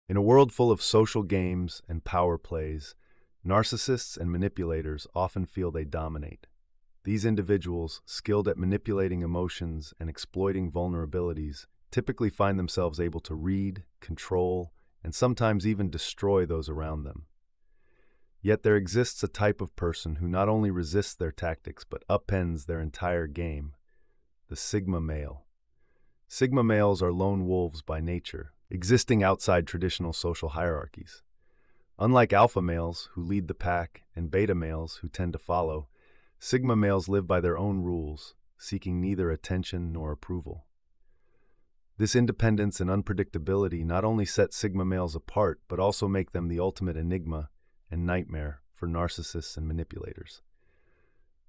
In a world full of social games and power plays, narcissists and manipulators often feel they dominate. These individuals, skilled at manipulating emotions and exploiting vulnerabilities, typically find themselves able to read, control, and sometimes even destroy those around them. Yet there exists a type of person who not only resists their tactics but upends their entire game: the Sigma male. Sigma males are lone wolves by nature, existing outside traditional social hierarchies. Unlike alpha males, who lead the pack, and beta males, who tend to follow, Sigma males live by their own rules, seeking neither attention nor approval. This independence and unpredictability not only set Sigma males apart, but also make them the ultimate enigma and nightmare for narcissists and manipulators.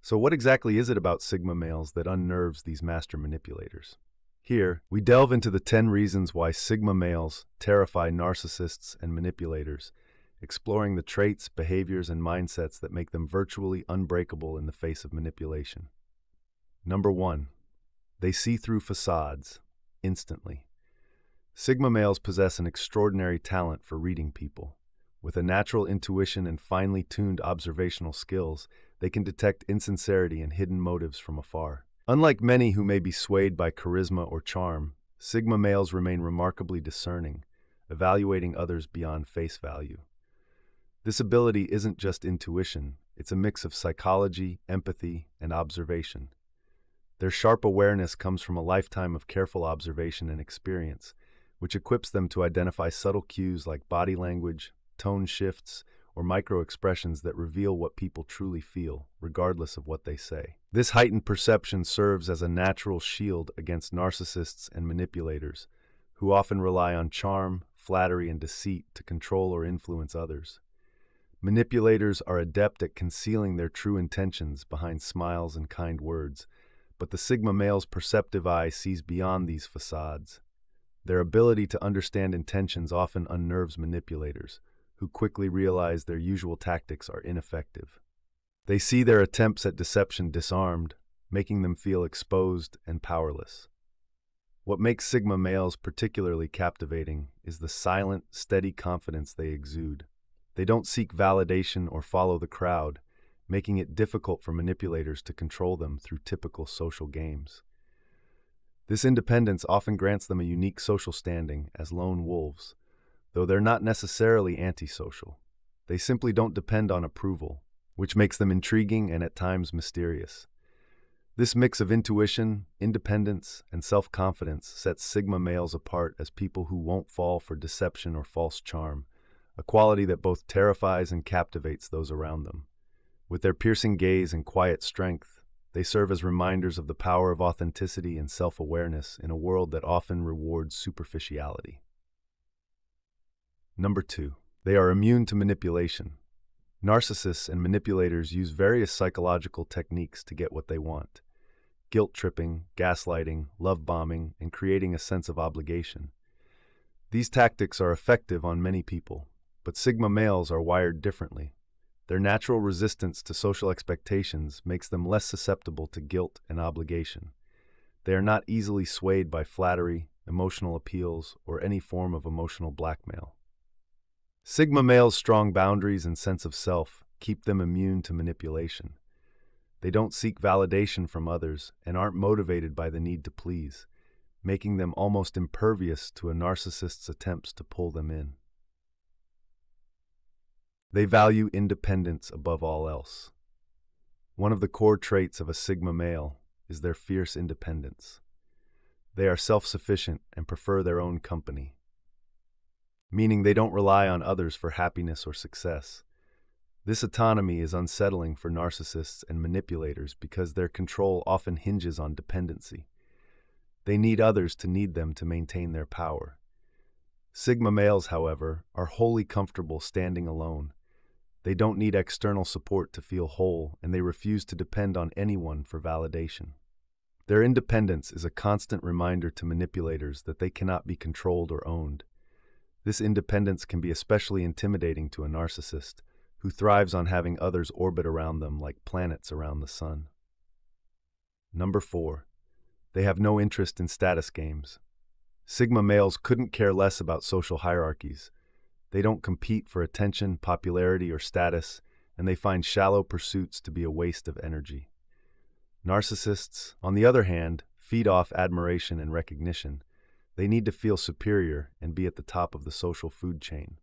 So what exactly is it about Sigma males that unnerves these master manipulators? Here, we delve into the 10 reasons why Sigma males terrify narcissists and manipulators, exploring the traits, behaviors, and mindsets that make them virtually unbreakable in the face of manipulation. Number 1. They see through facades instantly. Sigma males possess an extraordinary talent for reading people. With a natural intuition and finely tuned observational skills, they can detect insincerity and hidden motives from afar. Unlike many who may be swayed by charisma or charm, Sigma males remain remarkably discerning, evaluating others beyond face value. This ability isn't just intuition, it's a mix of psychology, empathy, and observation. Their sharp awareness comes from a lifetime of careful observation and experience, which equips them to identify subtle cues like body language, tone shifts, or micro-expressions that reveal what people truly feel, regardless of what they say. This heightened perception serves as a natural shield against narcissists and manipulators, who often rely on charm, flattery, and deceit to control or influence others. Manipulators are adept at concealing their true intentions behind smiles and kind words, but the Sigma male's perceptive eye sees beyond these facades. Their ability to understand intentions often unnerves manipulators, who quickly realize their usual tactics are ineffective. They see their attempts at deception disarmed, making them feel exposed and powerless. What makes Sigma males particularly captivating is the silent, steady confidence they exude. They don't seek validation or follow the crowd, making it difficult for manipulators to control them through typical social games. This independence often grants them a unique social standing as lone wolves, though they're not necessarily antisocial. They simply don't depend on approval, which makes them intriguing and at times mysterious. This mix of intuition, independence, and self-confidence sets Sigma males apart as people who won't fall for deception or false charm, a quality that both terrifies and captivates those around them. With their piercing gaze and quiet strength, they serve as reminders of the power of authenticity and self-awareness in a world that often rewards superficiality. Number 2. They are immune to manipulation. Narcissists and manipulators use various psychological techniques to get what they want: guilt-tripping, gaslighting, love-bombing, and creating a sense of obligation. These tactics are effective on many people, but Sigma males are wired differently. Their natural resistance to social expectations makes them less susceptible to guilt and obligation. They are not easily swayed by flattery, emotional appeals, or any form of emotional blackmail. Sigma males' strong boundaries and sense of self keep them immune to manipulation. They don't seek validation from others and aren't motivated by the need to please, making them almost impervious to a narcissist's attempts to pull them in. They value independence above all else. One of the core traits of a Sigma male is their fierce independence. They are self-sufficient and prefer their own company, meaning they don't rely on others for happiness or success. This autonomy is unsettling for narcissists and manipulators because their control often hinges on dependency. They need others to need them to maintain their power. Sigma males, however, are wholly comfortable standing alone. They don't need external support to feel whole, and they refuse to depend on anyone for validation. Their independence is a constant reminder to manipulators that they cannot be controlled or owned. This independence can be especially intimidating to a narcissist, who thrives on having others orbit around them like planets around the sun. Number 4. They have no interest in status games. Sigma males couldn't care less about social hierarchies. They don't compete for attention, popularity, or status, and they find shallow pursuits to be a waste of energy. Narcissists, on the other hand, feed off admiration and recognition. They need to feel superior and be at the top of the social food chain.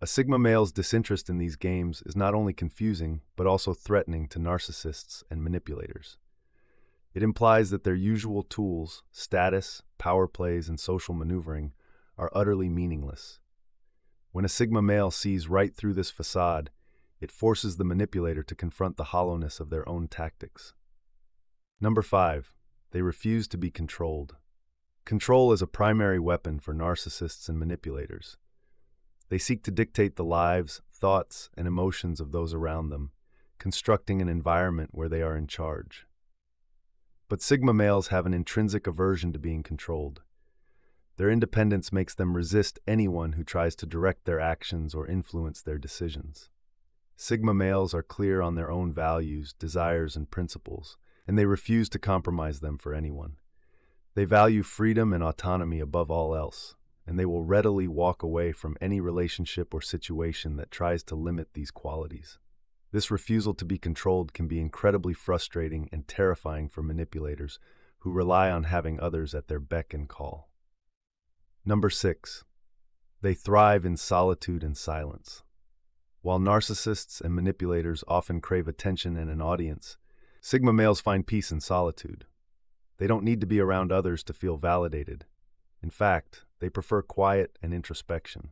A Sigma male's disinterest in these games is not only confusing, but also threatening to narcissists and manipulators. It implies that their usual tools, status, power plays, and social maneuvering, are utterly meaningless. When a Sigma male sees right through this facade, it forces the manipulator to confront the hollowness of their own tactics. Number 5. They refuse to be controlled. Control is a primary weapon for narcissists and manipulators. They seek to dictate the lives, thoughts, and emotions of those around them, constructing an environment where they are in charge. But Sigma males have an intrinsic aversion to being controlled. Their independence makes them resist anyone who tries to direct their actions or influence their decisions. Sigma males are clear on their own values, desires, and principles, and they refuse to compromise them for anyone. They value freedom and autonomy above all else, and they will readily walk away from any relationship or situation that tries to limit these qualities. This refusal to be controlled can be incredibly frustrating and terrifying for manipulators who rely on having others at their beck and call. Number 6. They thrive in solitude and silence. While narcissists and manipulators often crave attention and an audience, Sigma males find peace in solitude. They don't need to be around others to feel validated. In fact, they prefer quiet and introspection.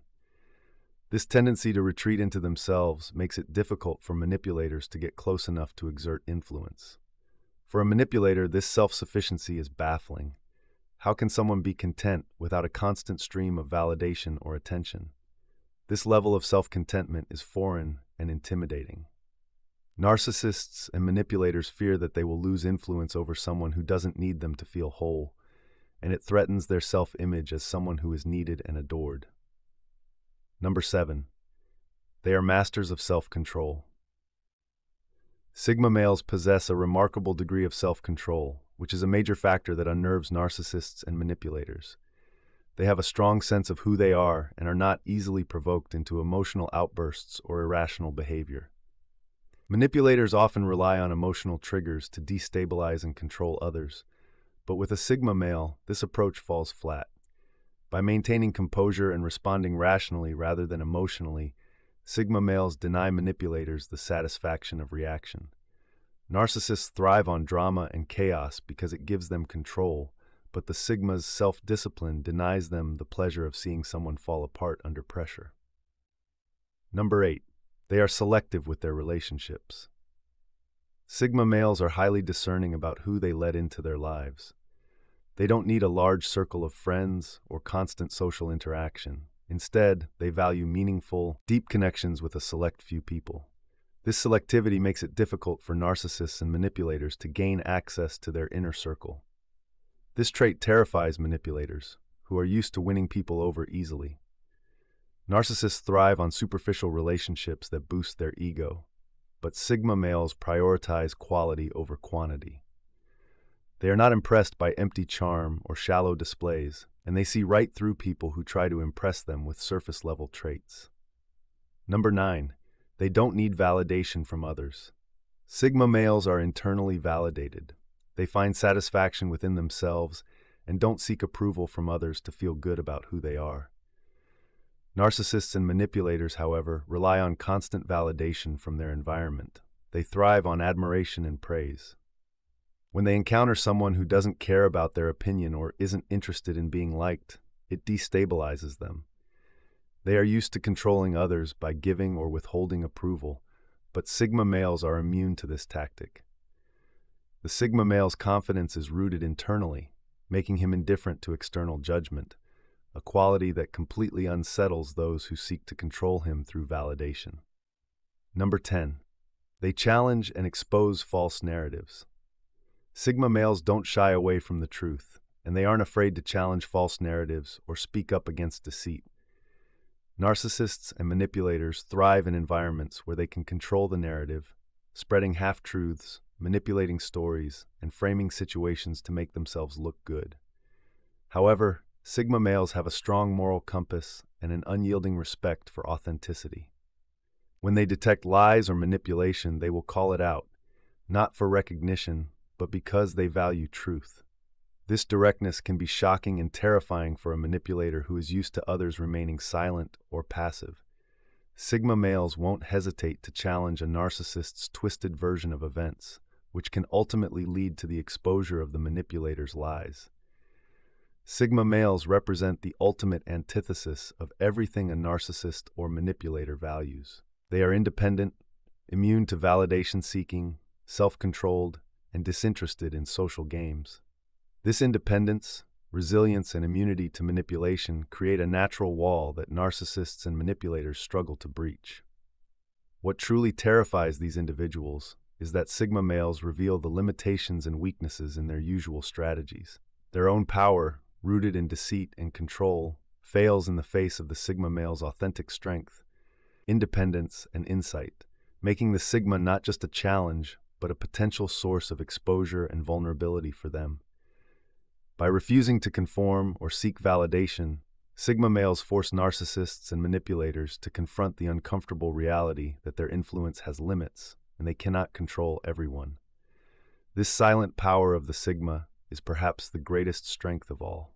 This tendency to retreat into themselves makes it difficult for manipulators to get close enough to exert influence. For a manipulator, this self-sufficiency is baffling. How can someone be content without a constant stream of validation or attention? This level of self-contentment is foreign and intimidating. Narcissists and manipulators fear that they will lose influence over someone who doesn't need them to feel whole, and it threatens their self-image as someone who is needed and adored. Number 7. They are masters of self-control. Sigma males possess a remarkable degree of self-control, which is a major factor that unnerves narcissists and manipulators. They have a strong sense of who they are and are not easily provoked into emotional outbursts or irrational behavior. Manipulators often rely on emotional triggers to destabilize and control others, but with a Sigma male, this approach falls flat. By maintaining composure and responding rationally rather than emotionally, Sigma males deny manipulators the satisfaction of reaction. Narcissists thrive on drama and chaos because it gives them control, but the Sigma's self-discipline denies them the pleasure of seeing someone fall apart under pressure. Number 8. They are selective with their relationships. Sigma males are highly discerning about who they let into their lives. They don't need a large circle of friends or constant social interaction. Instead, they value meaningful, deep connections with a select few people. This selectivity makes it difficult for narcissists and manipulators to gain access to their inner circle. This trait terrifies manipulators, who are used to winning people over easily. Narcissists thrive on superficial relationships that boost their ego, but Sigma males prioritize quality over quantity. They are not impressed by empty charm or shallow displays, and they see right through people who try to impress them with surface-level traits. Number 9. They don't need validation from others. Sigma males are internally validated. They find satisfaction within themselves and don't seek approval from others to feel good about who they are. Narcissists and manipulators, however, rely on constant validation from their environment. They thrive on admiration and praise. When they encounter someone who doesn't care about their opinion or isn't interested in being liked, it destabilizes them. They are used to controlling others by giving or withholding approval, but Sigma males are immune to this tactic. The Sigma male's confidence is rooted internally, making him indifferent to external judgment, a quality that completely unsettles those who seek to control him through validation. Number 10. They challenge and expose false narratives. Sigma males don't shy away from the truth, and they aren't afraid to challenge false narratives or speak up against deceit. Narcissists and manipulators thrive in environments where they can control the narrative, spreading half-truths, manipulating stories, and framing situations to make themselves look good. However, Sigma males have a strong moral compass and an unyielding respect for authenticity. When they detect lies or manipulation, they will call it out, not for recognition, but because they value truth. This directness can be shocking and terrifying for a manipulator who is used to others remaining silent or passive. Sigma males won't hesitate to challenge a narcissist's twisted version of events, which can ultimately lead to the exposure of the manipulator's lies. Sigma males represent the ultimate antithesis of everything a narcissist or manipulator values. They are independent, immune to validation seeking, self-controlled, and disinterested in social games. This independence, resilience, and immunity to manipulation create a natural wall that narcissists and manipulators struggle to breach. What truly terrifies these individuals is that Sigma males reveal the limitations and weaknesses in their usual strategies. Their own power, rooted in deceit and control, fails in the face of the Sigma male's authentic strength, independence, and insight, making the Sigma not just a challenge, but a potential source of exposure and vulnerability for them. By refusing to conform or seek validation, Sigma males force narcissists and manipulators to confront the uncomfortable reality that their influence has limits and they cannot control everyone. This silent power of the Sigma is perhaps the greatest strength of all.